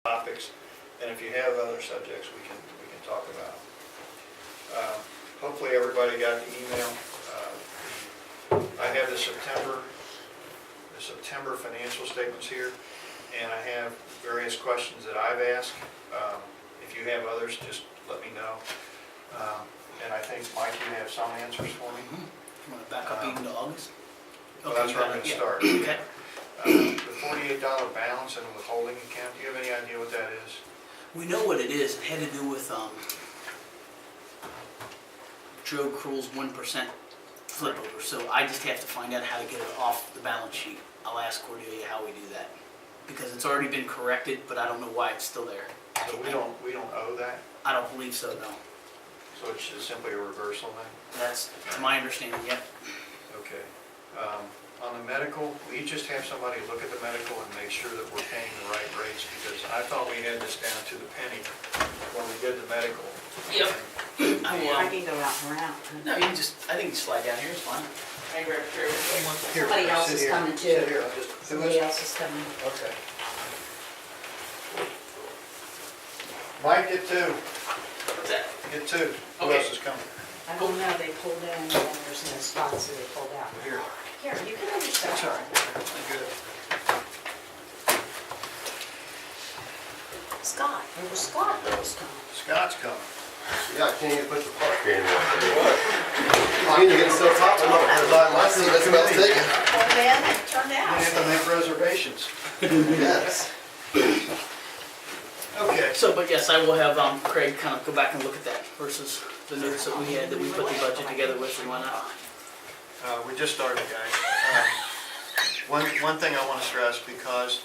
topics, and if you have other subjects, we can talk about. Hopefully everybody got the email. I have the September financial statements here, and I have various questions that I've asked. If you have others, just let me know. And I think, Mike, you have some answers for me. You want to back up even to August? Well, that's where I'm going to start. Okay. The $48 balance in the withholding account, do you have any idea what that is? We know what it is. It had to do with Joe Kroll's 1% flip over. So I just have to find out how to get it off the balance sheet. I'll ask Cordelia how we do that. Because it's already been corrected, but I don't know why it's still there. So we don't owe that? I don't believe so, no. So it's just simply a reversal then? That's to my understanding, yep. Okay. On the medical, we just have somebody look at the medical and make sure that we're paying the right rates, because I thought we had this down to the penny when we did the medical. Yep. I can go out and around. No, you can just, I think you slide down here, it's fine. I grab a chair. Here, Somebody else sit is here. coming too. Sit here, I'll just, who Somebody is? else is coming. Okay. Mike, get two. What's that? Get two. Who Okay. else is coming? I don't know, they pulled in, and there's no spots, so they pulled out. Here. Here, you can have your stuff. That's all right. I'm good. Scott, there was Scott that was coming. Scott's coming. Yeah, I can't even put the park in there. You're getting so hot, my seat, that's what I was taking. Oh man, it turned You out. have to make reservations. Yes. Okay. So, but yes, I will have Craig kind of go back and look at that versus the notes that we had, that we put the budget together with and whatnot. We just started, guys. One thing I want to stress, because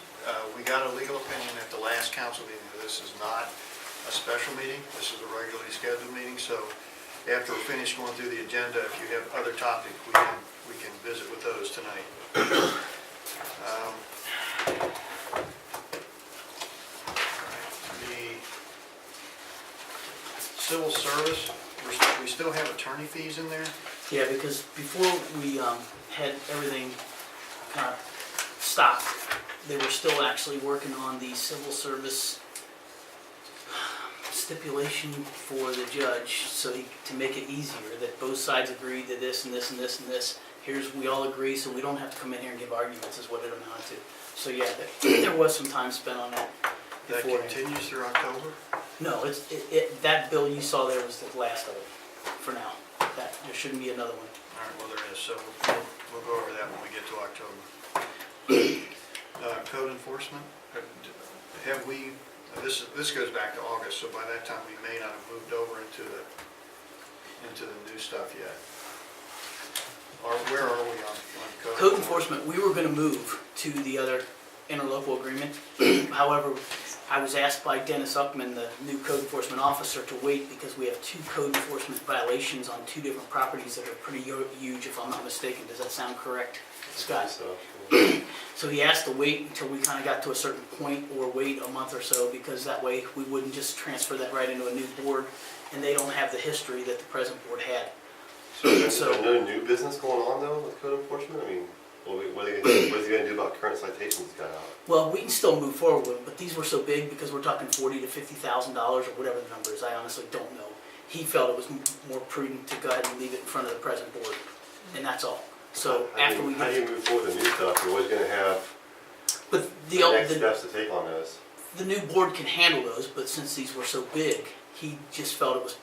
we got a legal opinion at the last council meeting, that this is not a special meeting, this is a regularly scheduled meeting, so after we're finished going through the agenda, if you have other topics, we can visit with those tonight. The civil service, we still have attorney fees in there? Yeah, because before we had everything kind of stopped, they were still actually working on the civil service stipulation for the judge, so to make it easier, that both sides agreed to this and this and this and this. We all agree, so we don't have to come in here and give arguments, is what it amounted to. So yeah, there was some time spent on that. That before. continues through October? No, that bill you saw there was the last of it, for now. There shouldn't be another one. All right, well, there is, so we'll go over that when we get to October. Code enforcement, have we, this goes back to August, so by that time we may not have moved over into the new stuff yet. Or where are we on code? Code enforcement, we were gonna move to the other interlocal agreement. However, I was asked by Dennis Uckman, the new code enforcement officer, to wait because we have 2 code enforcement violations on 2 different properties that are pretty huge, if I'm not mistaken. Does that sound correct, Scott? So he asked to wait until we kind of got to a certain point, or wait a month or so, because that way we wouldn't just transfer that right into a new board, and they don't have the history that the present board had. So is there no new business going on though with code enforcement? I mean, what is he gonna do about current citations got out? Well, we can still move forward with them, but these were so big because we're talking $40,000 to $50,000 or whatever the number is. I honestly don't know. He felt it was more prudent to go ahead and leave it in front of the present board, and that's all. So after we How do you get, move forward with the new stuff? You're always gonna have but the next steps to take on those. the new board can handle those, but since these were so big, he just felt it was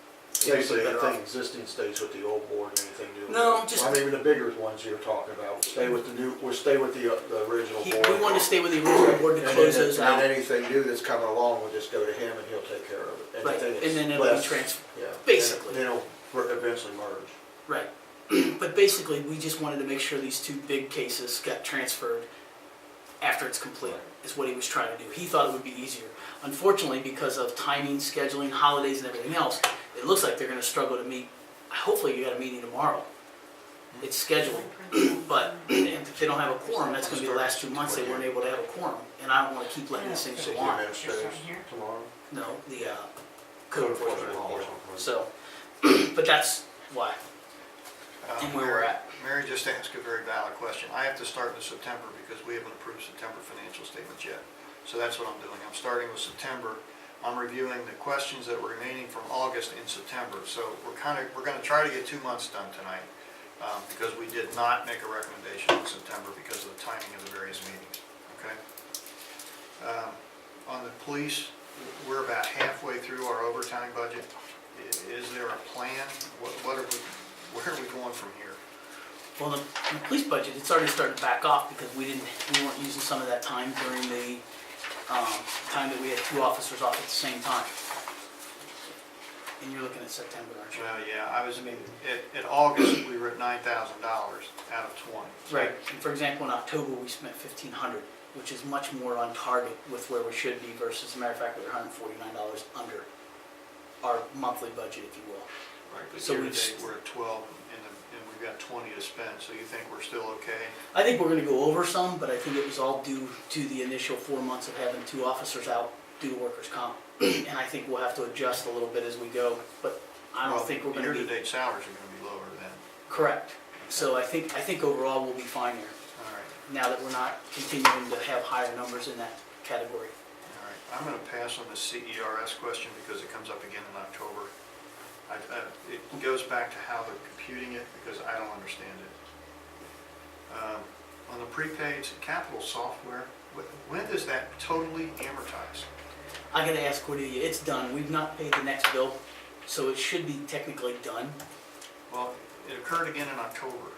Basically, better anything off. existing stays with the old board and anything new. No, just- I mean, the bigger ones you're talking about, stay with the new, we'll stay with the original board. We wanted to stay with the original board to And close then- those out. And anything new that's coming along, we'll just go to him and he'll take care of it. Right, Anything and then that's it'll be less- transferred, yeah, basically. Then it'll eventually merge. right. But basically, we just wanted to make sure these 2 big cases got transferred after it's complete, is what he was trying to do. He thought it would be easier. Unfortunately, because of timing, scheduling, holidays, and everything else, it looks like they're gonna struggle to meet. Hopefully, you got a meeting tomorrow. It's scheduled, but if they don't have a quorum, that's gonna be the last 2 months they weren't able to have a quorum. And I don't wanna keep letting these things City go on. administrators tomorrow. No, the code enforcement. enforcement. So, but that's why. And where we're at. Mary just asked a very valid question. I have to start in September because we haven't approved September financial statements yet. So that's what I'm doing. I'm starting with September. I'm reviewing the questions that were remaining from August and September. So we're going to try to get 2 months done tonight, because we did not make a recommendation in September because of the timing of the various meetings, okay? On the police, we're about halfway through our overtime budget. Is there a plan? Where are we going from here? Well, the police budget, it's already starting to back off because we weren't using some of that time during the time that we had 2 officers off at the same time. And you're looking at September, aren't you? Well, yeah, at August, we were at $9,000 out of 20. Right, and for example, in October, we spent $1,500, which is much more on target with where we should be versus, as a matter of fact, we're $149 under our monthly budget, if you will. Right, but So year to we've date, we're at 12, and we've got 20 to spend, so you think we're still okay? I think we're gonna go over some, but I think it was all due to the initial 4 months of having 2 officers out due to workers' comp. And I think we'll have to adjust a little bit as we go, but I don't think we're gonna be. Year-to-date salaries are gonna be lower then. Correct. So I think overall we'll be fine here, All right, now that we're not continuing to have higher numbers in that category. all right. I'm gonna pass on the CERS question because it comes up again in October. It goes back to how they're computing it, because I don't understand it. On the prepaid capital software, when does that totally amortize? I gotta ask Cordelia, it's done, we've not paid the next bill, so it should be technically done. Well, it occurred again in October.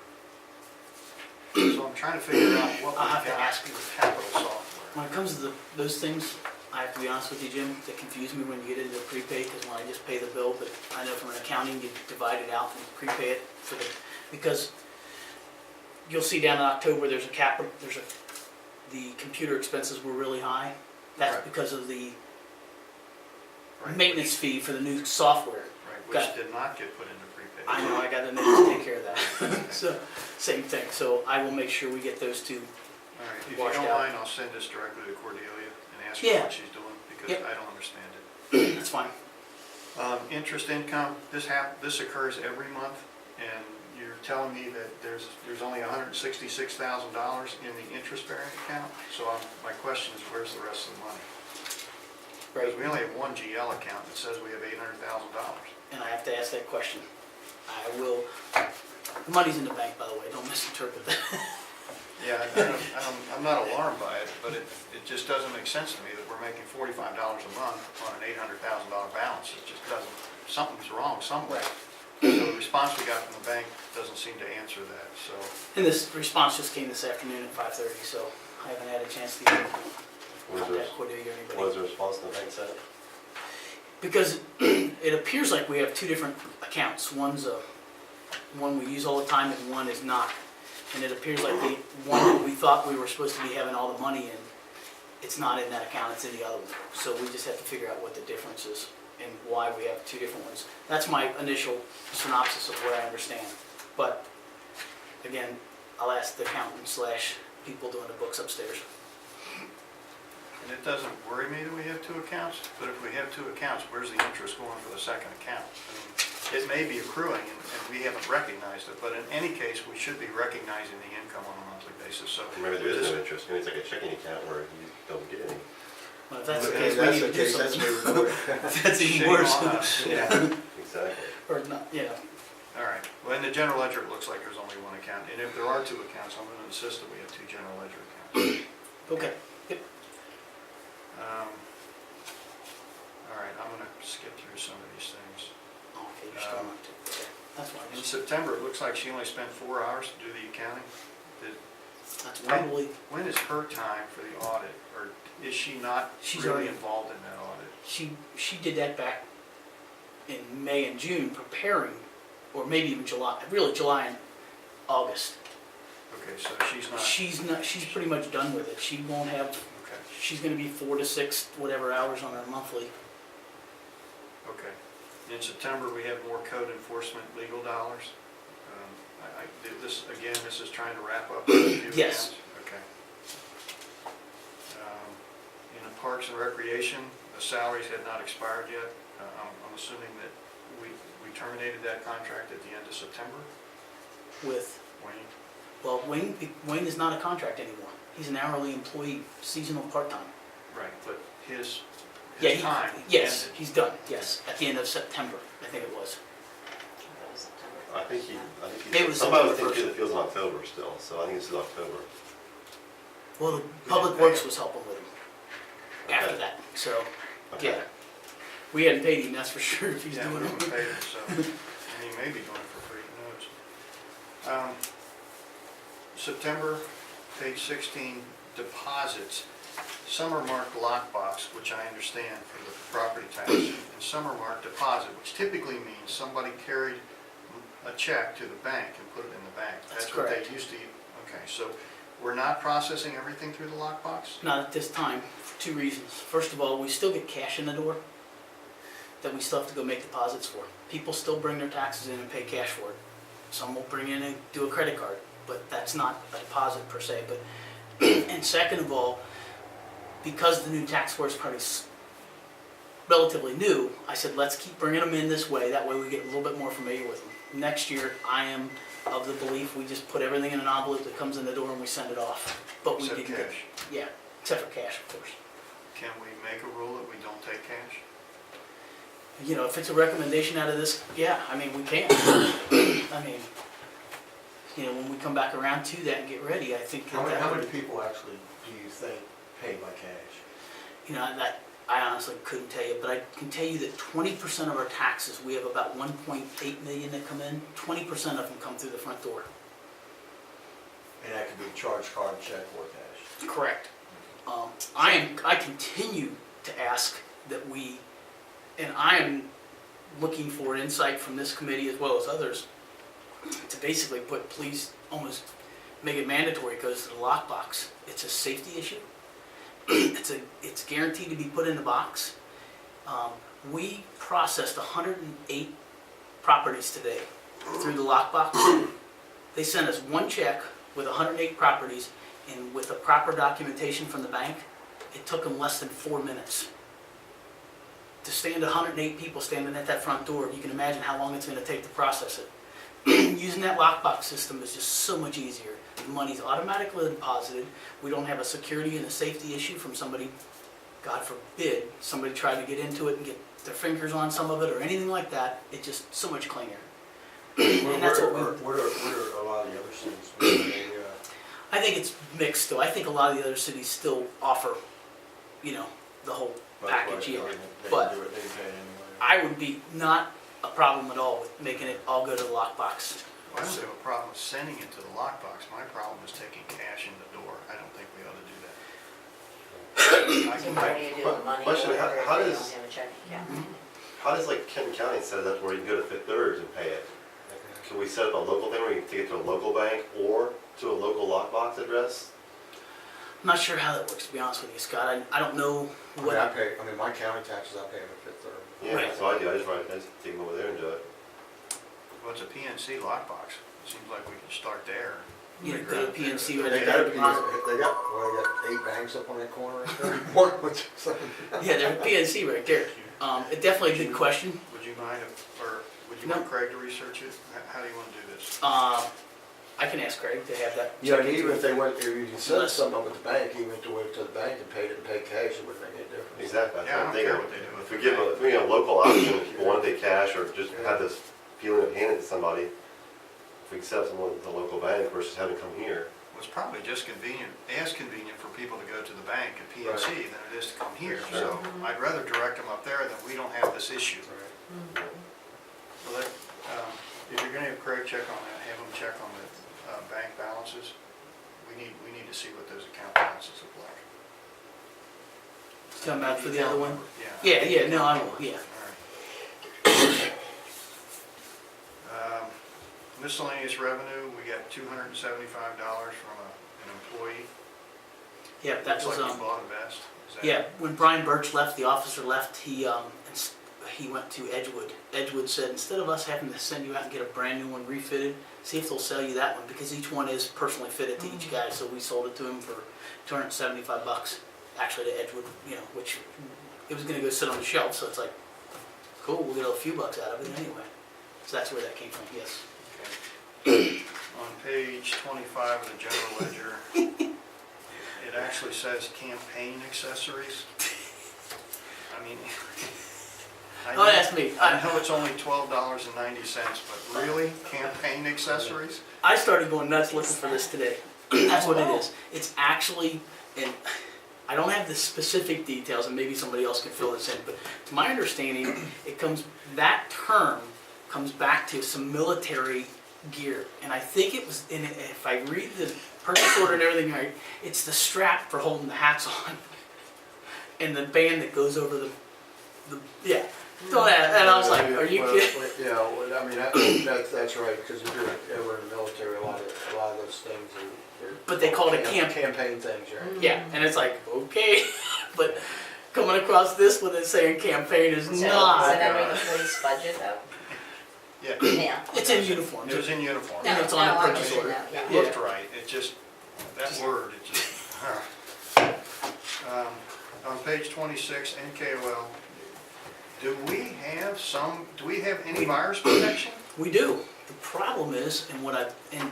So I'm trying to figure out what I'll we've have to got ask with capital software. When it comes to those things, I have to be honest with you, Jim, they confuse me when you get into prepaid, because when I just pay the bill, but I know from an accounting, you divide it out and prepay it for because you'll see down in October, the computer expenses were really high. That's Right. because of the Right, maintenance fee for the new software. Right, Got which did not get put into prepaid. I know, I got the notice to take care of that. So, same thing, so I will make sure we get those two. All right, if you washed don't out. mind, I'll send this directly to Cordelia and ask her Yeah. what she's doing, because Yep. I don't understand it. That's fine. Interest income, this occurs every month, and you're telling me that there's only $166,000 in the interest-bearing account? So my question is, where's the rest of the money? Because we only have one GL account that says we have $800,000. And I have to ask that question. I will, the money's in the bank, by the way, don't misinterpret that. Yeah, I'm not alarmed by it, but it just doesn't make sense to me that we're making $45 a month on an $800,000 balance. It just doesn't, something's wrong somewhere. So the response we got from the bank doesn't seem to answer that, so. And this response just came this afternoon at 5:30, so I haven't had a chance to even contact Cordelia or What was anybody. the response the bank said? Because it appears like we have 2 different accounts. One's one we use all the time and one is not. And it appears like the one that we thought we were supposed to be having all the money in, it's not in that account, it's in the other one. So we just have to figure out what the difference is and why we have 2 different ones. That's my initial synopsis of what I understand. But again, I'll ask the accountant / people doing the books upstairs. And it doesn't worry me that we have 2 accounts, but if we have 2 accounts, where's the interest going for the second account? I mean, it may be accruing and we haven't recognized it, but in any case, we should be recognizing the income on a monthly basis, so. Maybe there is no interest, maybe it's like a checking account where you don't get any. Well, if that's the If case, we that's need the to do case, that's something. where we're going. That's even Shame worse. on us. Yeah. Exactly. Or not, yeah. All right, well, in the general ledger, it looks like there's only 1 account, and if there are 2 accounts, I'm gonna insist that we have 2 general ledger accounts. Okay. Yep. All right, I'm gonna skip through some of these things. Okay, you're still not. Okay. That's fine. In September, it looks like she only spent 4 hours to do the accounting. That's probably, When is her time for the audit, or is she not She's really already- involved in that audit? she did that back in May and June preparing, or maybe even July, really July and August. Okay, so she's not, She's pretty much done with it. She won't have, okay, she's gonna be 4 to 6 whatever hours on her monthly. okay. In September, we have more code enforcement legal dollars. This is trying to wrap up a few Yes. accounts. Okay. In the Parks and Recreation, the salaries had not expired yet. I'm assuming that we terminated that contract at the end of September. With, Wayne? well, Wayne is not a contract anymore. He's an hourly employee, seasonal part-time. Right, but his Yeah, time yes, ended. he's done, yes, at the end of September, I think it was. I think It was somebody was September thinking it feels in October still, so I think it's in October. Well, the didn't Public pay Works him. was helping with him after Okay. that, so, Okay. yeah. We hadn't paid him, that's for sure, if he's Yeah, doing we haven't it. paid him, so, and he may be doing it for free, who knows? September, page 16, deposits. Some are marked lockbox, which I understand for the property tax, and some are marked deposit, which typically means somebody carried a check to the bank and put it in the bank. That's what correct. they used to. Okay, so we're not processing everything through the lockbox? Not at this time, for two reasons. First of all, we still get cash in the door that we still have to go make deposits for. People still bring their taxes in and pay cash for it. Some will bring in and do a credit card, but that's not a deposit per se. But and second of all, because the new tax force party's relatively new, I said, let's keep bringing them in this way. That way we get a little bit more familiar with them. Next year, I am of the belief we just put everything in an envelope that comes in the door and we send it off. But we Except didn't get, cash. yeah, except for cash, of course. Can we make a rule that we don't take cash? You know, if it's a recommendation out of this, yeah, I mean, we can. I mean, you know, when we come back around to that and get ready, I think How that many would, people actually do you think pay by cash? you know, that, I honestly couldn't tell you, but I can tell you that 20% of our taxes, we have about 1.8 million that come in, 20% of them come through the front door. And that could be charge card, check, or cash. Correct. I continue to ask that we, and I am looking for insight from this committee as well as others, to basically please almost make it mandatory, because the lockbox, it's a safety issue. It's guaranteed to be put in the box. We processed 108 properties today through the lockbox. They sent us one check with 108 properties, and with the proper documentation from the bank, it took them less than 4 minutes. To stand 108 people standing at that front door, you can imagine how long it's going to take to process it. Using that lockbox system is just so much easier. The money's automatically deposited. We don't have a security and a safety issue from somebody, God forbid, somebody tried to get into it and get their fingers on some of it or anything like that. It's just so much cleaner. And that's what What are a lot of the other cities? What are they, I think it's mixed still. I think a lot of the other cities still offer, you know, the whole package, yeah. They But can do it, they pay anyway. I would be not a problem at all with making it all go to the lockbox. Well, I don't have a problem with sending it to the lockbox. My problem is taking cash in the door. I don't think we ought to do that. I So can what do make- you do with money Question, order how if you does- don't have a checking account? How does like Kent County set it up where you can go to Fifth Third and pay it? Can we set up a local thing where you can take it to a local bank or to a local lockbox address? I'm not sure how that works, to be honest with you, Scott. I don't know I what. mean, my county taxes, I pay them at Fifth Third. Yeah, Right. that's what I do. I just take them over there and do it. Well, it's a PNC lockbox. It seems like we can start there. You know, go to PNC right They there. got 8 banks up on that corner right there. One, which is- Yeah, there's PNC right there. It definitely a good question. Would you mind if, or would you No. want Craig to research it? How do you want to do this? I can ask Craig to have that. Yeah, check and into even it. if they went, if you can send something up with the bank, even if they went to the bank and paid it and paid cash, it wouldn't make any difference. Exactly. That's Yeah, I what I'm don't care thinking. what they do. If we give them, if we have a local option, if people want to take cash or just have this feeling of handing it to somebody, if we accept someone at the local bank versus having to come here. Well, it's probably just as convenient for people to go to the bank at PNC than it is to come here. Sure. So I'd rather direct them up there than we don't have this issue. Well, if you're gonna have Craig check on that, have him check on the bank balances. We need to see what those account balances look like. Come back for the other one? Yeah. Yeah, no, I will, yeah. All right. Miscellaneous revenue, we got $275 from an employee. Yeah, that Looks was, like he bought a vest. Is that- yeah, when Brian Birch left, the officer left, he went to Edgewood. Edgewood said, instead of us having to send you out and get a brand new one refitted, see if they'll sell you that one, because each one is personally fitted to each guy, so we sold it to him for $275, actually to Edgewood, you know, which, it was gonna go sit on the shelf, so it's like, cool, we'll get a few bucks out of it anyway. So that's where that came from, yes. Okay. On page 25 of the general ledger, it actually says campaign accessories. I mean, Don't ask me. I know it's only $12.90, but really, campaign accessories? I started going nuts looking for this today. That's what it is. It's actually, and I don't have the specific details, and maybe somebody else can fill this in, but to my understanding, that term comes back to some military gear. And I think it was, if I read the purchase order and everything right, it's the strap for holding the hats on. And the band that goes over the yeah. Don't ask, and I was like, are you Well, kidding? Yeah, well, I mean, that's right, because if you're ever in the military, a lot of those things are. But they call it campaign things, right? Yeah, and it's like, okay, but coming across this with it saying campaign is So, is not. it under the police budget though? Yeah, Yeah. It's in uniform. it was in uniform. No. it's on the I purchase understand order. that, yeah. It looked right, it just, that word, it just, on page 26, NKOL, do we have any virus protection? We do. The problem is,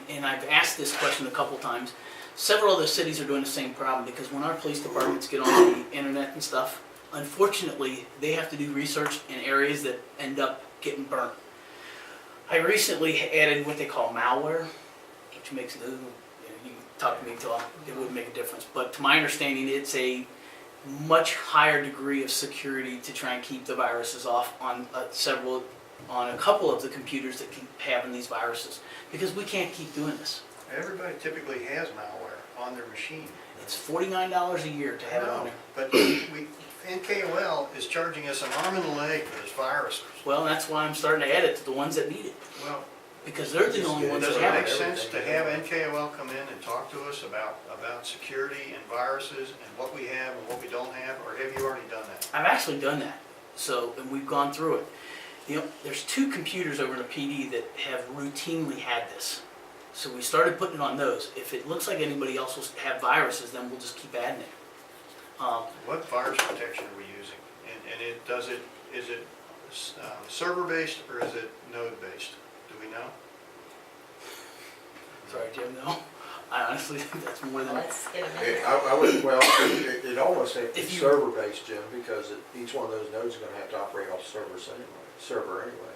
and I've asked this question a couple times, several other cities are doing the same problem, because when our police departments get on the internet and stuff, unfortunately, they have to do research in areas that end up getting burnt. I recently added what they call malware, which makes it, you can talk to me till it wouldn't make a difference, but to my understanding, it's a much higher degree of security to try and keep the viruses off on a couple of the computers that keep having these viruses, because we can't keep doing this. Everybody typically has malware on their machine. It's $49 a year to have it on there. But NKOL is charging us an arm and a leg for this virus. Well, that's why I'm starting to add it to the ones that need it, Well, because they're the only ones does that it have make it. sense to have NKOL come in and talk to us about security and viruses and what we have and what we don't have, or have you already done that? I've actually done that, and we've gone through it. There's 2 computers over in the PD that have routinely had this. So we started putting it on those. If it looks like anybody else will have viruses, then we'll just keep adding it. What virus protection are we using? Is it server-based or is it node-based? Do we know? Sorry, Jim, no. I honestly think that's more than... Let's get a minute. I would, well, it almost has to be If you- server-based, Jim, because each one of those nodes is gonna have to operate off server anyway.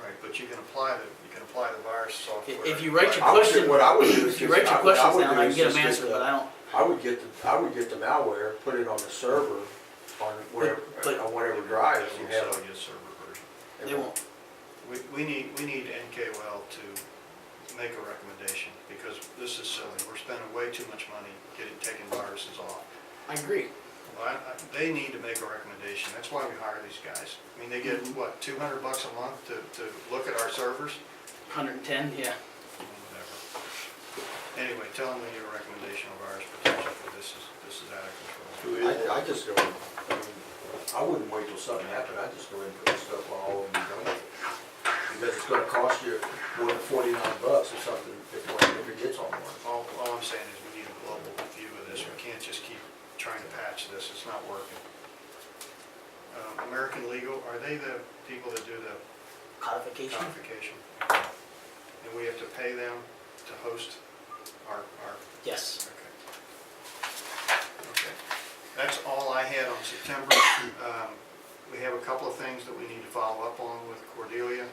Right, but you can apply the virus software. If you write your I would do- question, what I would do is if you just- write your what I questions would down, do I can is get them just answered, the- but I don't... I would get the malware, put it on the server, on whatever, But- on whatever drive you We'll have. sell you a server version. They won't. We need NKOL to make a recommendation, because this is silly. We're spending way too much money taking viruses off. I agree. Well, they need to make a recommendation. That's why we hire these guys. I mean, they get, what, $200 a month to look at our servers? 110, yeah. Whatever. Anyway, tell them we need a recommendation of virus protection, for this is out of control. I just go, I wouldn't wait till something happened, I'd just go in and put stuff on all of them and done with it. Because it's gonna cost you more than $49 or something if it gets on one. All I'm saying is we need a global view of this. We can't just keep trying to patch this. It's not working. American Legal, are they the people that do the Codification. codification? And we have to pay them to host our, Yes. okay. That's all I had on September. We have a couple of things that we need to follow up on with Cordelia,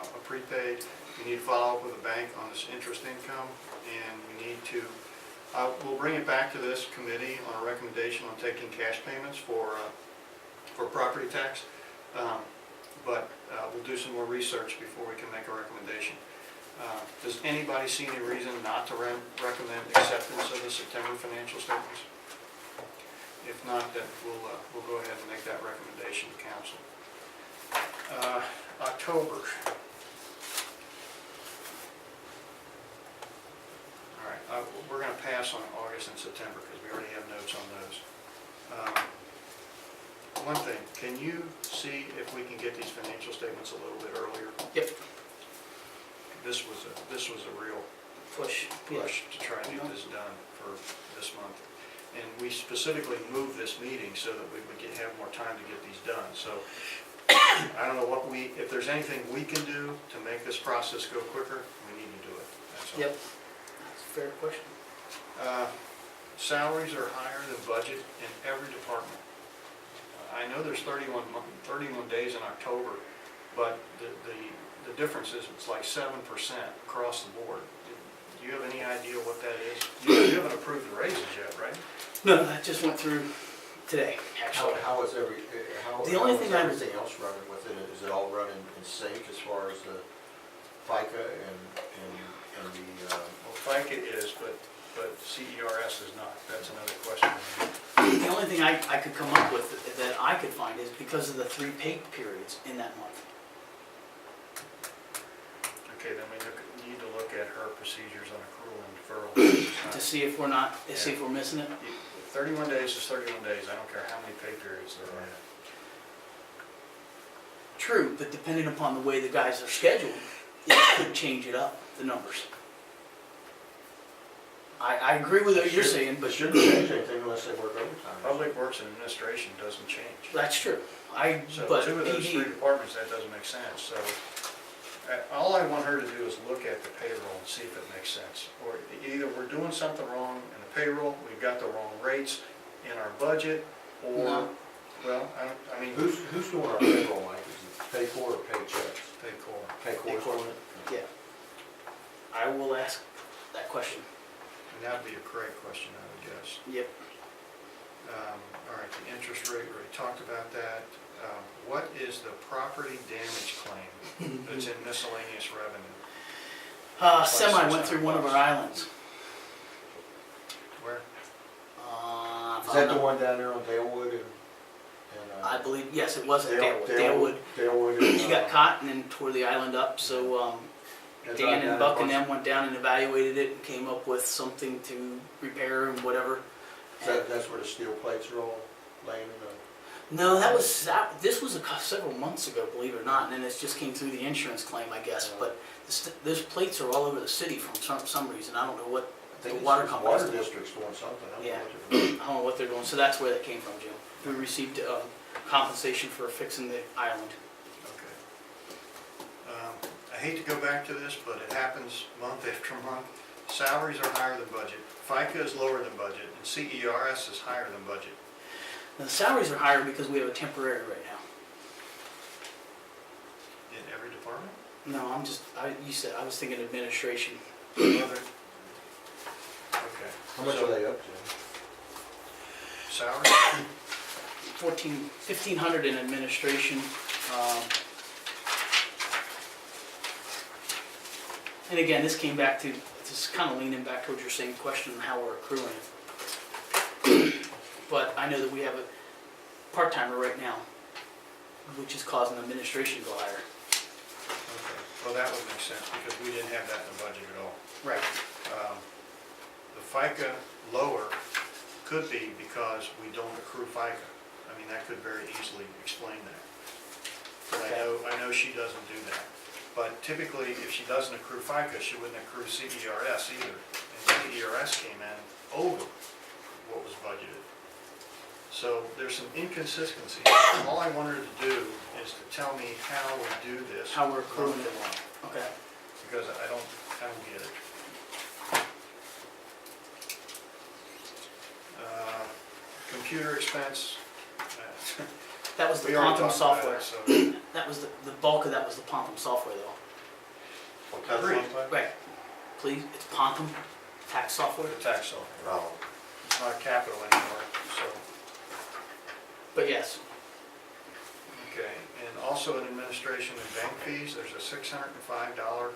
a prepaid. We need to follow up with the bank on this interest income, and we need to, we'll bring it back to this committee on a recommendation on taking cash payments for property tax. But we'll do some more research before we can make a recommendation. Does anybody see any reason not to recommend acceptance of the September financial statements? If not, then we'll go ahead and make that recommendation to council. October. All right, we're going to pass on August and September because we already have notes on those. One thing, can you see if we can get these financial statements a little bit earlier? Yep. This was a real Push. push to try and get this done for this month. And we specifically moved this meeting so that we would have more time to get these done. So I don't know if there's anything we can do to make this process go quicker, we need to do it. That's all. Yep. That's a fair question. salaries are higher than budget in every department. I know there's 31 days in October, but the difference is it's like 7% across the board. Do you have any idea what that is? You haven't approved the raises yet, right? No, that just went through today, actually. How is The only thing I would- everything else running within it? Is it all running in sync as far as the FICA and the, Well, FICA is, but CERS is not. That's another question. The only thing I could come up with that I could find is because of the 3 pay periods in that month. Okay, then we need to look at her procedures on accrual and deferral. To see if we're not, see if we're missing it. 31 days is 31 days. I don't care how many pay periods there are. True, but depending upon the way the guys are scheduled, it could change it up, the numbers. I agree with what you're saying, but but shouldn't change anything unless they work overtime. Public Works and Administration doesn't change. that's true. So But two of those PD 3 departments, that doesn't make sense. So all I want her to do is look at the payroll and see if it makes sense. Or either we're doing something wrong in the payroll, we've got the wrong rates in our budget, or, No. well, I mean, Who's doing our payroll, Mike? Is it Paycor or Paychecks? pay core. Paycor's doing it? Yeah. I will ask that question. And that'd be a correct question, I would guess. Yep. All right, the interest rate, we already talked about that. What is the property damage claim that's in miscellaneous revenue? Semi went through one of our islands. Where? Is that the one down there on Dalewood and? I believe, yes, it was at Dalewood. Dalewood. He got caught and then tore the island up, so Dan and Buck and them went down and evaluated it and came up with something to repair and whatever. That's where the steel plates are all laying in the. No, this was several months ago, believe it or not, and then it just came through the insurance claim, I guess. But those plates are all over the city for some reason. I don't know what I think the water it's company's Water doing. district's doing something. I don't know Yeah. what they're doing. I don't know what they're doing. So that's where that came from, Jim. We received compensation for fixing the island. Okay. I hate to go back to this, but it happens month after month. Salaries are higher than budget, FICA is lower than budget, and CERS is higher than budget. Now, the salaries are higher because we have a temporary right now. In every department? No, I was thinking administration. Okay. How much So, are they up to? salary? 1,500 in administration. And again, this came back to, this is kind of leaning back towards your same question on how we're accruing it. But I know that we have a part-timer right now, which is causing administration to go higher. Okay, well, that would make sense, because we didn't have that in the budget at all. Right. The FICA lower could be because we don't accrue FICA. I mean, that could very easily explain that. But I know she doesn't do that. But typically, if she doesn't accrue FICA, she wouldn't accrue CERS either. And CERS came in over what was budgeted. So there's some inconsistencies. All I want her to do is to tell me how we do this. How we're accruing it. month to month, Okay. because I don't get it. Computer expense. That was the We already Pontum talked about software. it, so. That was the bulk of that was the Pontum software though. What kind of Agreed. software? Right. Please, it's Pontum tax software. The tax software. Oh, It's not capital anymore, so, But yes, okay. And also in administration and bank fees, there's a $605.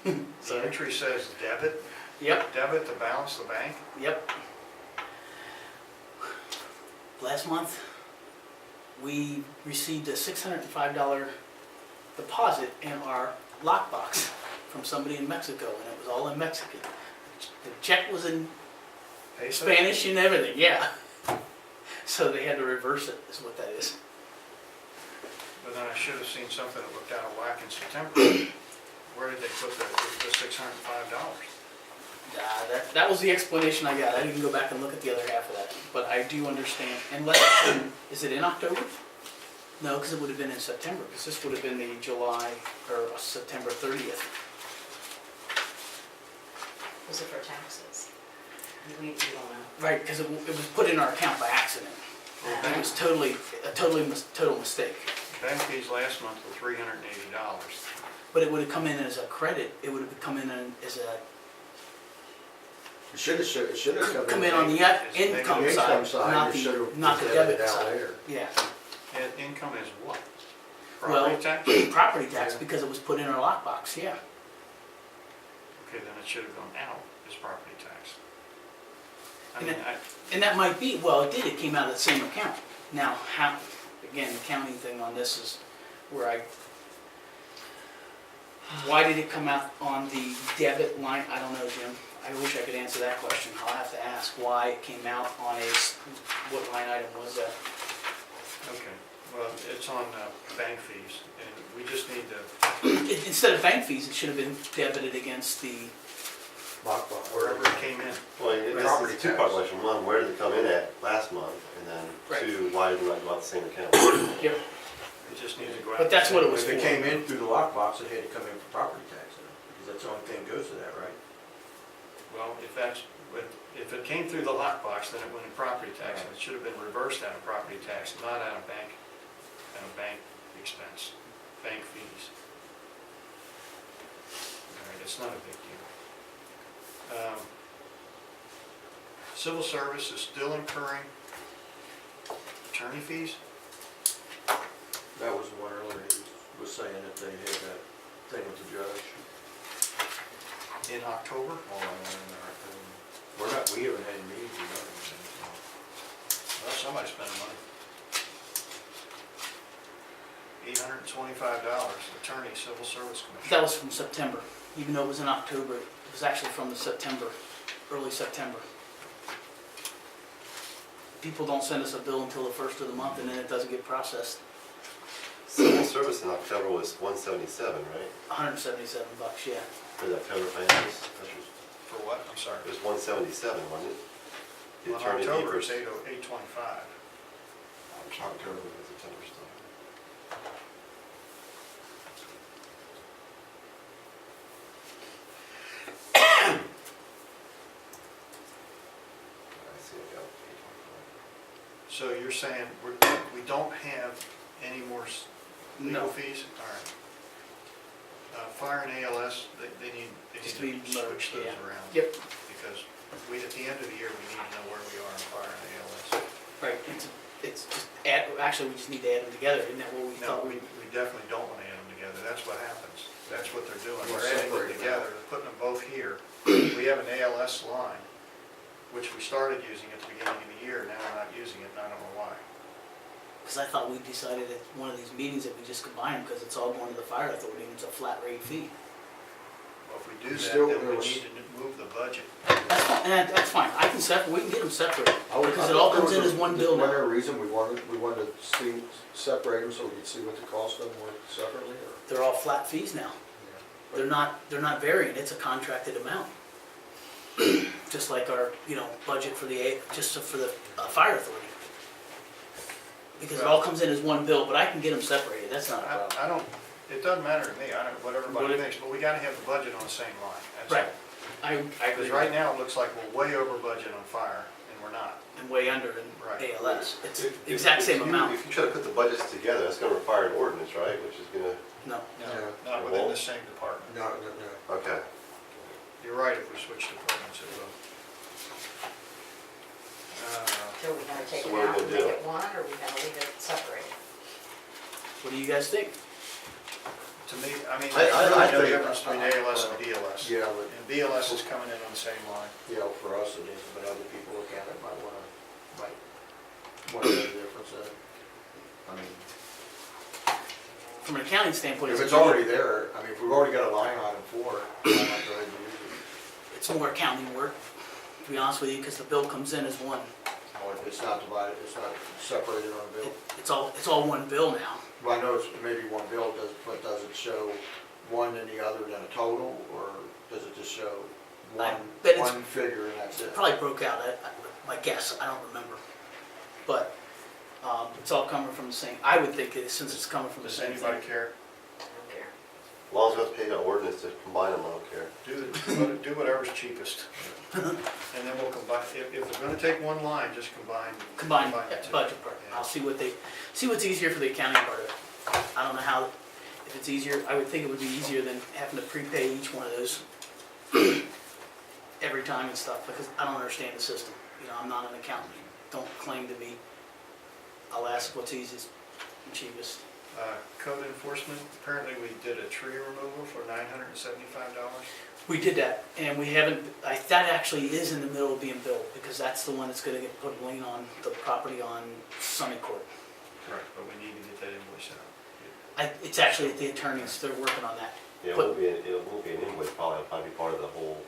The Sorry. entry says debit, yep, debit to balance the bank. yep. Last month, we received a $605 deposit in our lockbox from somebody in Mexico, and it was all in Mexican. The check was in Pay slip? Spanish and everything, yeah. So they had to reverse it, is what that is. But then I should have seen something that looked out of whack in September. Where did they put the $605? That was the explanation I got. I didn't go back and look at the other half of that, but I do understand. Unless, is it in October? No, because it would have been in September, because this would have been the July or September 30th. Was it for taxes? We don't know. Right, because it was put in our account by accident. It was total mistake. Bank fees last month were $380. But it would have come in as a credit, it would have come in as a, It should have come in on the income side, not the debit side. Yeah, And income is what? well, Property tax? property tax, Yeah. because it was put in our lockbox, yeah. Okay, then it should have gone out as property tax. I And mean, it- And that might be, well, it did, it came out of the same account. Now, how, again, the accounting thing on this is where why did it come out on the debit line? I don't know, Jim. I wish I could answer that question. I'll have to ask why it came out on what line item was that? okay, well, it's on bank fees, and we just need to, Instead of bank fees, it should have been debited against the, wherever it came in. Well, it's Property a two-part tax. question. One, where did it come in at last month? And then Right. two, why did it not go out the same account? yep, It just needs to go out. But that's what it was If it for. came in through the lockbox, it had to come in for property tax, because that's the only thing that goes to that, right? Well, if it came through the lockbox, then it went in property tax, and it should have been reversed out of property tax, not out of bank expense, bank fees. All right, it's not a big deal. Civil service is still incurring attorney fees? That was the one earlier, he was saying that they had that thing with the judge. In October? We haven't had any meetings, we don't have anything, Well, somebody's spending money. $825, attorney, civil service commission. that was from September. Even though it was in October, it was actually from the early September. People don't send us a bill until the first of the month, and then it doesn't get processed. Civil service in October was $177, right? $177, yeah. For the October finances? For what? I'm sorry. It was $177, wasn't it? The In attorney fee October, for- it's 825. October, September still. I see it, yeah, 825. So you're saying we don't have any more legal No. fees? All right. Fire and ALS, they need Just to be switch merged, those yeah. around. Yep. Because at the end of the year, we need to know where we are in fire and ALS. Right, it's just, actually, we just need to add them together, isn't that what we No, thought? we definitely don't want to add them together. That's what happens. That's what they're doing. We're They're adding them separating together, them. they're putting them both here. We have an ALS line, which we started using at the beginning of the year. Now we're not using it, and I don't know why. Because I thought we decided at one of these meetings that we just combine them, because it's all going to the fire authority, and it's a flat rate fee. Well, if we do that, Still, then we there was- need to move the budget. That's fine, we can get them separate, I would- because I it all thought comes there in was as one a- bill Was now. there a reason we wanted to separate them so we could see what the cost of them were separately, or? They're all flat fees now. They're not varying, it's a contracted amount. Just like our, budget for the fire authority. Because it all comes in as one bill, but I can get them separated, that's not a problem. I don't, it doesn't matter to me, I don't, what everybody What it- thinks, but we gotta have the budget on the same line. That's Right, all. I agree. Because right now, it looks like we're way over budget on fire, and we're not. And way under in Right. ALS, it's If- the exact if same you- amount. If you try to put the budgets together, that's gonna require an ordinance, right? Which is gonna, No, Not within the same department. No. okay. You're right, if we switch departments, it will. So we're gonna take So it what are out we and gonna make do? it one, or we're gonna leave it separated? what do you guys think? To me, I mean, I- there's I really no think- difference between ALS and BLS. Yeah, but, And BLS is coming in on the same line. For us it is, but other people look at it might wanna know the difference in it. I mean, From an accounting standpoint, if it's already there, if we've already got a line item for it, why not go ahead and use it? it's more accounting work, to be honest with you, because the bill comes in as one. Or if it's not divided, it's not separated on a bill. It's all one bill now. Well, I know it's maybe one bill, but does it show one and the other than a total, or does it just show I bet it's- one figure and that's it? Probably broke out, my guess, I don't remember. But it's all coming from the same, I would think, since it's coming from the Does same anybody thing. care? I don't care. As long as we have to pay the ordinance to combine them, I don't care. Do whatever's cheapest. And then we'll combine, if we're gonna take one line, just Combine the two. budget part. Yeah. I'll see what's easier for the accounting part of it. I don't know how, if it's easier, I would think it would be easier than having to prepay each one of those every time and stuff, because I don't understand the system. You know, I'm not an accountant, don't claim to be. I'll ask what's easiest and cheapest. Code enforcement, apparently we did a tree removal for $975. We did that, and we haven't, that actually is in the middle of being built, because that's the one that's gonna get put a lien on the property on Sunny Court. Right, but we need to get that invoice out. It's actually at the attorneys, they're working on that, Yeah, it But- won't be an invoice, probably, it'll probably be part of the whole.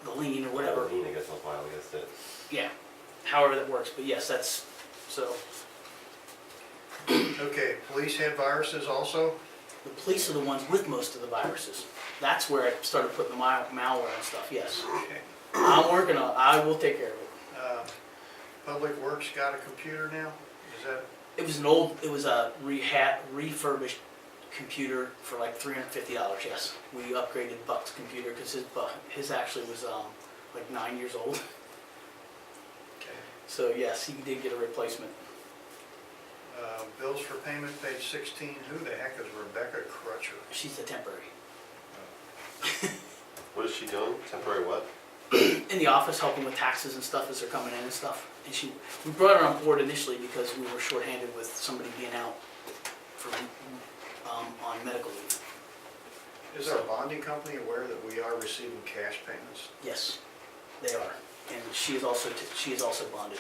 the lien or whatever. Lien, I guess, I'll file against it. Yeah, however that works, but yes, that's, so, Okay, police had viruses also? the police are the ones with most of the viruses. That's where I started putting the malware and stuff, yes. Okay. I'm working on, I will take care of it. Public Works got a computer now? Is that, It was a refurbished computer for like $350, yes. We upgraded Buck's computer, because his actually was, like 9 years old. okay. So yes, he did get a replacement. Bills for payment, page 16, who the heck is Rebecca Crutcher? She's a temporary. What is she doing? Temporary what? In the office, helping with taxes and stuff as they're coming in and stuff. And we brought her on board initially because we were shorthanded with somebody being out for, on medical leave. Is our bonding company aware that we are receiving cash payments? Yes, they are. And she is also bonded.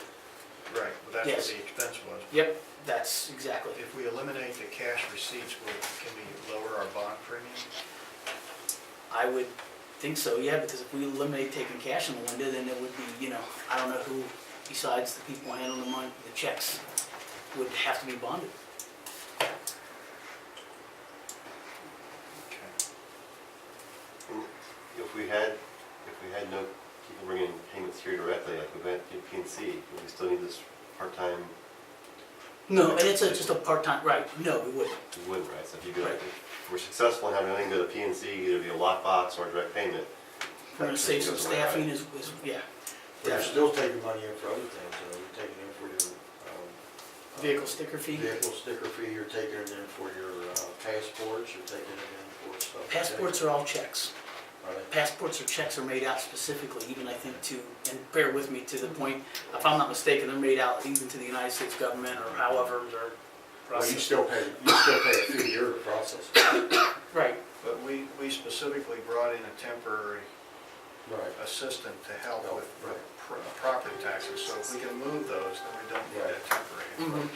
Right, but that's Yes. what the expense was. Yep, that's exactly. If we eliminate the cash receipts, can we lower our bond premium? I would think so, yeah, because if we eliminate taking cash in the window, then it would be, you know, I don't know who besides the people handling the money, the checks, would have to be bonded. Okay. If we had no people bringing payments here directly, like we went to PNC, would we still need this part-time? No, and it's just a part-time, right, no, we wouldn't. We wouldn't, right? So if you go, Right. if we're successful in having anything go to PNC, either via lockbox or direct payment. We're gonna save some goes away, right? staffing, yeah. But you're still taking money in for other things, though. You're taking in for your, Vehicle sticker fee. vehicle sticker fee, you're taking it in for your passports, you're taking it in for stuff. like that. Passports are all checks. Are they? Passports or checks are made out specifically, even I think to, and bear with me, to the point, if I'm not mistaken, they're made out even to the United States government or however they're Well, you processed. still pay a fee here to process it. Right, But we specifically brought in a temporary Right. assistant to help Oh, with right. property taxes, so if we can move those, then we don't need that temporary. mhm.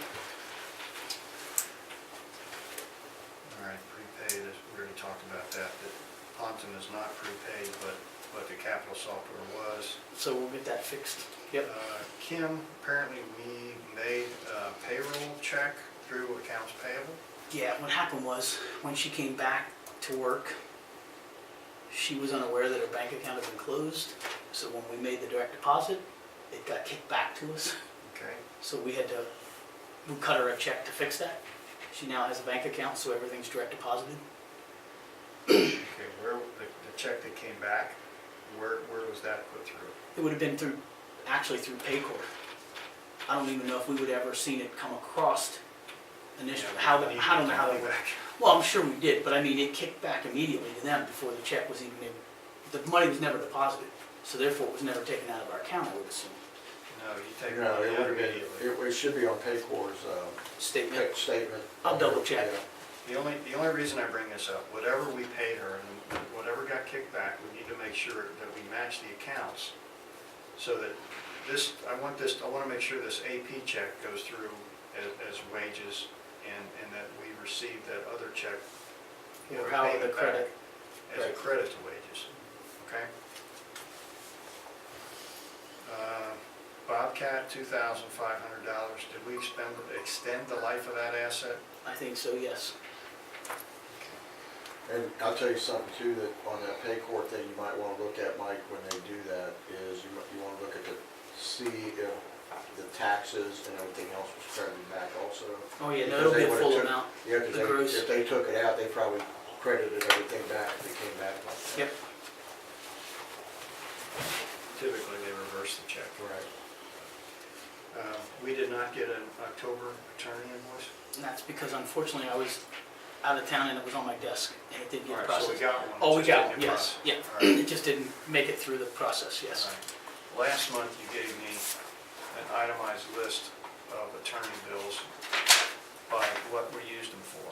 All right, prepaid, we already talked about that Ponton is not prepaid, but the capital software was. So we'll get that fixed. Yep. Kim, apparently we made a payroll check through accounts payable. Yeah, what happened was, when she came back to work, she was unaware that her bank account had been closed. So when we made the direct deposit, it got kicked back to us. Okay, So we cut her a check to fix that. She now has a bank account, so everything's direct deposited. okay, where, the check that came back, where was that put through? It would have been actually through Paycor. I don't even know if we would ever seen it come across initially. I don't know how that worked. Well, I'm sure we did, but I mean, it kicked back immediately to them before the check was even in. The money was never deposited, so therefore it was never taken out of our account, I would assume. No, you take No, money it out would have been, immediately. it should be on Paycor's Statement. statement. I'll double check. Yeah. The only reason I bring this up, whatever we paid her and whatever got kicked back, we need to make sure that we match the accounts so that I want to make sure this AP check goes through as wages and that we receive that other check. Or how the payment credit. back as a Right. credit to wages, okay? Bobcat, $2,500. Did we extend the life of that asset? I think so, yes. And I'll tell you something too, that on that Paycor thing, you might wanna look at, Mike, when they do that, is you wanna look at see if the taxes and everything else was credited back also. Oh, yeah, no, Because it'll be they a would've full took- amount. Yeah, The because gross. if they took it out, they probably credited everything back, they came back like that. Yep. Typically, they reverse the check. Right. We did not get an October attorney invoice. And that's because unfortunately I was out of town and it was on my desk and it didn't All get right, so we processed. got one. Oh, it we just got didn't one, get yes, processed. yeah. All right. It just didn't make it through the process, yes. All right. Last month, you gave me an itemized list of attorney bills by what we used them for.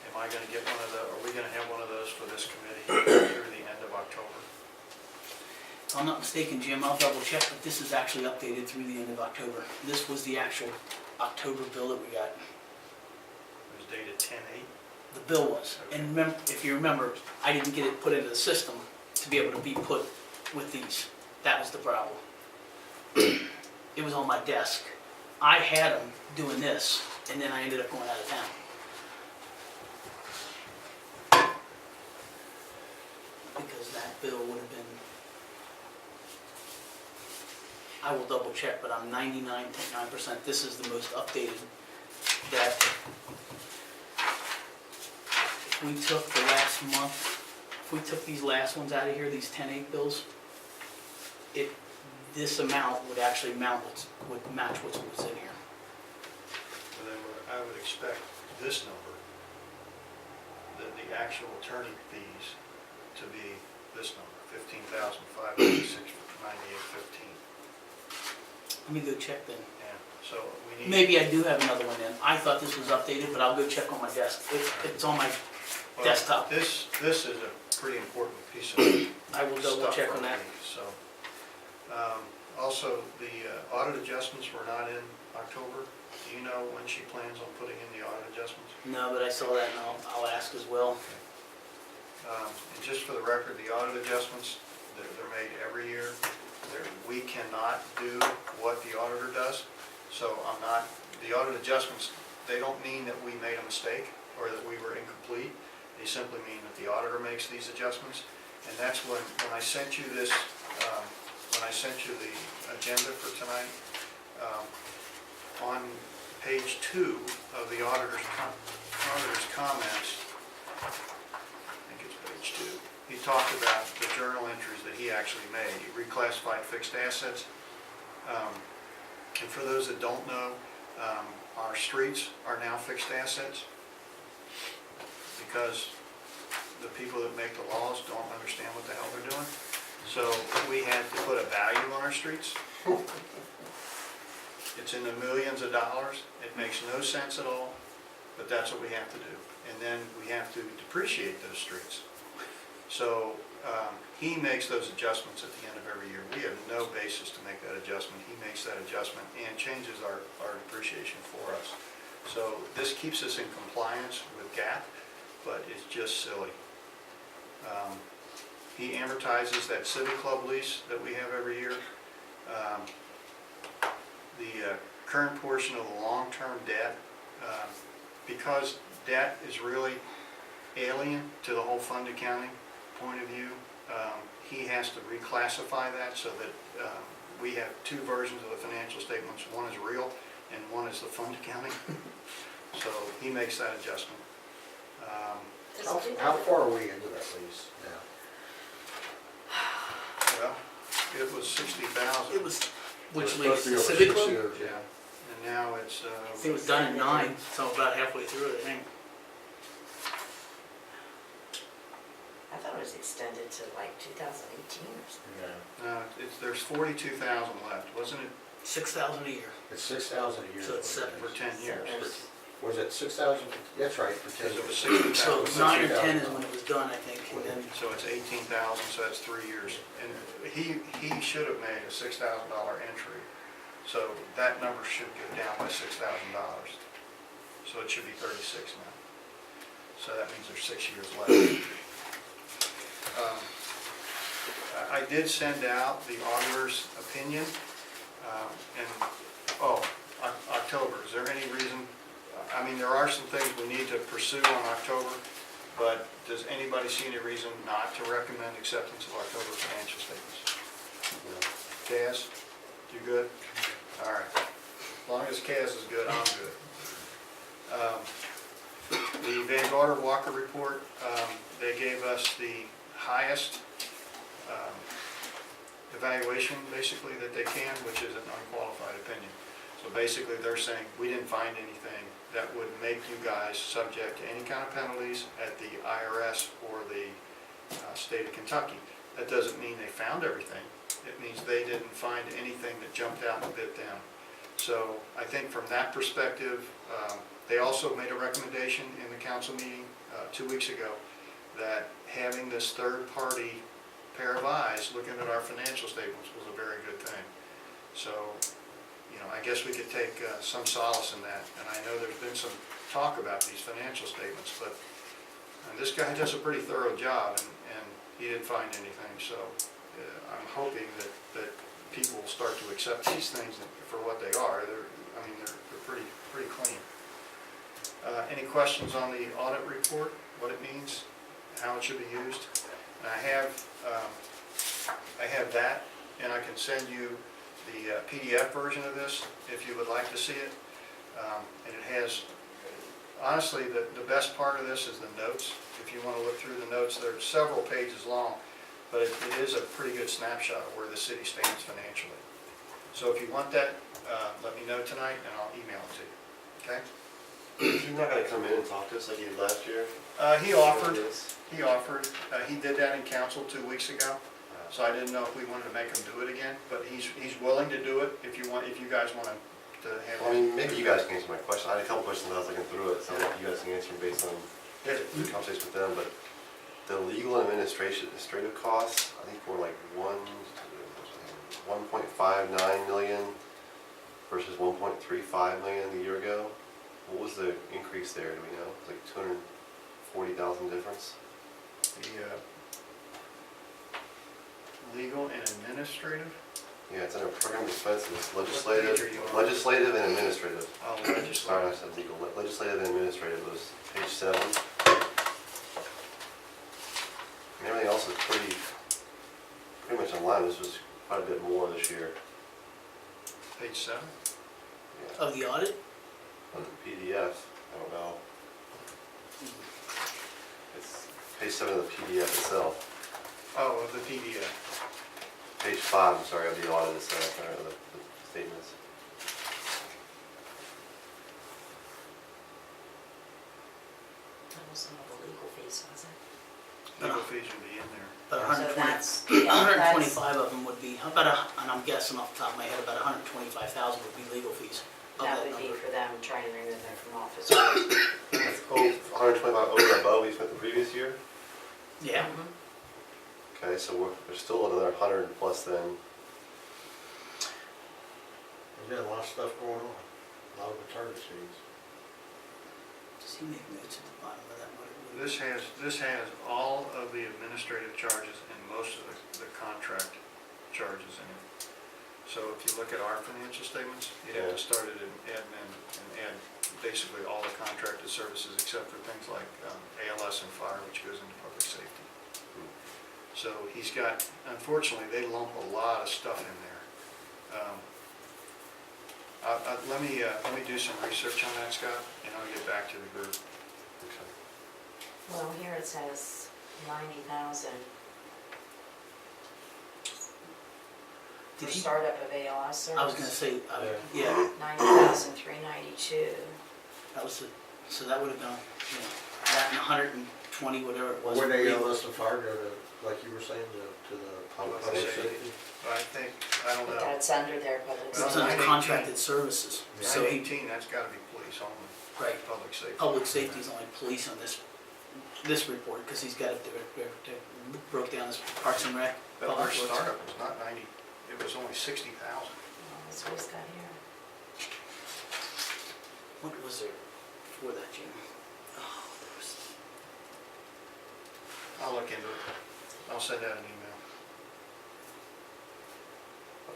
Am I gonna get one of those, are we gonna have one of those for this committee through the end of October? If I'm not mistaken, Jim, I'll double check, but this is actually updated through the end of October. This was the actual October bill that we got. It was dated 10/8. The bill was. And remember, if you remember, I didn't get it put into the system to be able to be put with these. That was the problem. It was on my desk. I had them doing this, and then I ended up going out of town. Because that bill would have been, I will double check, but I'm 99.9%. This is the most updated that if we took the last month, if we took these last ones out of here, these 10/8 bills, this amount would actually would match what's in here. And then I would expect this number, the actual attorney fees, to be this number, $15,506.98.15. Let me go check then. Yeah, so we need. Maybe I do have another one then. I thought this was updated, but I'll go check on my desk. It's on my Well, desktop. This is a pretty important piece of I will double stuff check for on that. me, so. Also, the audit adjustments were not in October. Do you know when she plans on putting in the audit adjustments? No, but I saw that and I'll ask as well. And just for the record, the audit adjustments, they're made every year. We cannot do what the auditor does, so the audit adjustments, they don't mean that we made a mistake or that we were incomplete. They simply mean that the auditor makes these adjustments. And that's when I sent you this, when I sent you the agenda for tonight, on page 2 of the auditor's comments, I think it's page 2, he talked about the journal entries that he actually made. He reclassified fixed assets. And for those that don't know, our streets are now fixed assets because the people that make the laws don't understand what the hell they're doing. So we had to put a value on our streets. It's in the millions of dollars. It makes no sense at all, but that's what we have to do. And then we have to depreciate those streets. So he makes those adjustments at the end of every year. We have no basis to make that adjustment. He makes that adjustment and changes our depreciation for us. So this keeps us in compliance with GAAP, but it's just silly. He amortizes that Civic Club lease that we have every year. The current portion of the long-term debt, because debt is really alien to the whole fund accounting point of view, he has to reclassify that so that we have two versions of the financial statements. One is real and one is the fund accounting. So he makes that adjustment. How far are we into that lease now? Well, it was 60,000. It was, which It was supposed leads to be to over Civic 6 Club? years, Yeah, and now it's, It was done in 9, so I'm about halfway through it, I think. I thought it was extended to like 2018 or something. Yeah. there's 42,000 left, wasn't it, 6,000 a year. It's 6,000 a year. So it's is what it for is. 10 years? there's- Was it 6,000? That's right, for 10 Because it was years. 60,000. So 9 or 10 is when it was done, I think, and then, So it's 18,000, so that's 3 years. And he should have made a $6,000 entry, so that number should go down by $6,000. So it should be 36 now. So that means there's 6 years left. I did send out the auditor's opinion, October, is there any reason, I mean, there are some things we need to pursue on October, but does anybody see any reason not to recommend acceptance of October financial statements? Kaz, you good? All right. As long as Kaz is good, I'm good. The daughter Walker report, they gave us the highest evaluation, basically, that they can, which is an unqualified opinion. So basically, they're saying, we didn't find anything that would make you guys subject to any kind of penalties at the IRS or the state of Kentucky. That doesn't mean they found everything. It means they didn't find anything that jumped out and bit them. So I think from that perspective, they also made a recommendation in the council meeting 2 weeks ago that having this third-party pair of eyes looking at our financial statements was a very good thing. So, you know, I guess we could take some solace in that. And I know there's been some talk about these financial statements, but this guy does a pretty thorough job, and he didn't find anything. So I'm hoping that people will start to accept these things for what they are. They're pretty clean. Any questions on the audit report, what it means, how it should be used? And I have that, and I can send you the PDF version of this if you would like to see it. And it has, honestly, the best part of this is the notes. If you want to look through the notes, they're several pages long, but it is a pretty good snapshot of where the city stands financially. So if you want that, let me know tonight, and I'll email it to you, okay? You're not gonna come in and talk to us like you did last year? He offered. He did that in council 2 weeks ago, so I didn't know if we wanted to make him do it again, but he's willing to do it if you guys want to have Well, I mean, maybe you guys can answer my question. I had a couple questions as I was looking through it, so you guys can answer them based on the conversation with them, but the legal and administrative costs, I think were like 1.59 million versus 1.35 million a year ago. What was the increase there, do we know? It was like 240,000 difference? the legal and administrative. Yeah, it's under program expenses, What page are you on? legislative and administrative. Oh, Sorry, I legislative. said legal. Legislative and administrative was page 7. And everything else is pretty much in line. This was quite a bit more this year. Page 7. Yeah. Of the audit? On the PDF, I don't know. It's page 7 of the PDF itself. Oh, of the PDF. Page 5, I'm sorry, of the audit itself, or the statements. That was some of the legal fees, was it? Legal fees would be in there. About So 120, that's, yeah, 125 of them would be, and I'm guessing off the top of my head, about 125,000 would be legal fees. Of that would be number. for them trying to remove them from office. That's 125 over and above we spent the previous year. Yeah. Mhm. Okay, so there's still another 100 plus then. There's been a lot of stuff going on, a lot of attorney fees. Does he make notes at the bottom of that? This has all of the administrative charges and most of the contract charges in it. So if you look at our financial statements, you have to start it in admin and add basically all the contracted services except for things like ALS and fire, which goes into public safety. So he's got, unfortunately, they lump a lot of stuff in there. Let me do some research on that, Scott, and I'll get back to the group. Okay. Well, here it says 90,000 Did for he, startup of ALS service. I was gonna say, Yeah. yeah, 90,392. that was so that would have been, that and 120, whatever it was. Where they legal. list the fire go to, like you were saying, to the Public public safety. safety? I don't But know. that's under their public It was Well, under safety. 918. contracted services, so he, 918, that's got to be police only, right, public safety. public safety is only police on this report, because he's got it there, broke down as Parks and Rec. But Public our Works. startup was not 90, it was only 60,000. Well, that's what he's got here. What was there before that, Jim? Oh, there was, I'll look into it. I'll send out an email.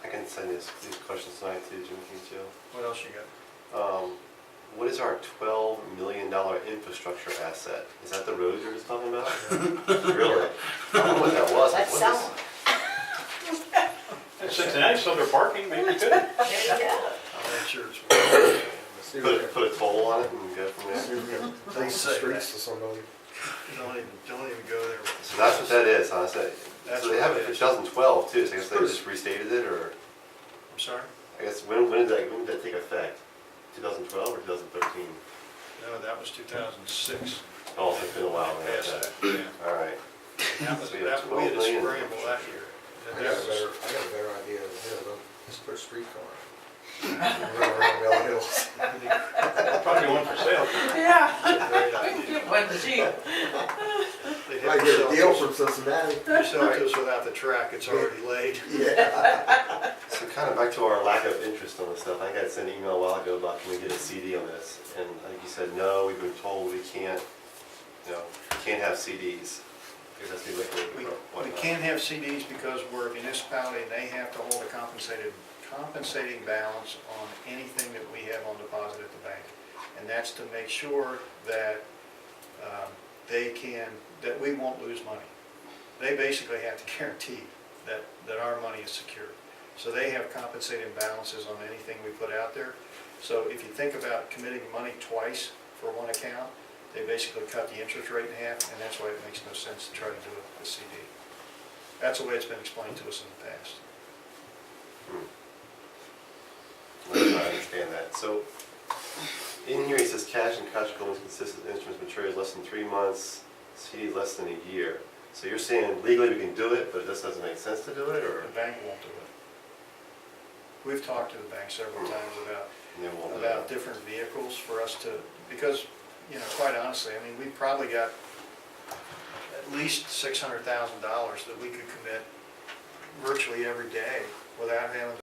I can send these questions tonight to Jim Too. What else you got? What is our $12 million infrastructure asset? Is that the road you were just talking about? Really? I don't know what that was. Let's What sell is- them. Cincinnati, so they're parking, maybe we could. There you go. I'll make sure it's. put a toll on it and go from See there. if we can Don't lease the say streets that. to somebody. Don't even go there with So that's what that is, honestly. That's So they what have it it for is. 2012 too, so I guess they just restated it, or, I'm sorry? I guess, when did that take effect? 2012 or 2013? No, that was 2006. Oh, it's been a while, man. Past that, yeah. All right. That was, So we have that, we had 12 a million. scramble that year. I That got was- a better idea than him. Let's put a street car. Run around Villa Hills. Probably one for sale. Yeah. That's a great idea. When the Jeep. They'd I have to get sell a deal it to from Cincinnati. us- you sell it to us without the track, it's already laid. Yeah. So kind of back to our lack of interest on this stuff, I got sent an email a while ago about can we get a CD on this? And I think you said, no, we've been told we can't, can't have CDs. Because that's the liquid. We whatnot. can't have CDs because we're a municipality and they have to hold a compensating balance on anything that we have on deposit at the bank. And that's to make sure that that we won't lose money. They basically have to guarantee that our money is secure. So they have compensating balances on anything we put out there. So if you think about committing money twice for one account, they basically cut the interest rate in half, and that's why it makes no sense to try to do a CD. That's the way it's been explained to us in the past. I understand that. So, in here it says cash and cash equivalents consist of instruments materials less than 3 months, CD less than a year. So you're saying legally we can do it, but it just doesn't make sense to do it, or? The bank won't do it. We've talked to the bank several times They won't do about it? different vehicles for us to, because, quite honestly, I mean, we've probably got at least $600,000 that we could commit virtually every day without having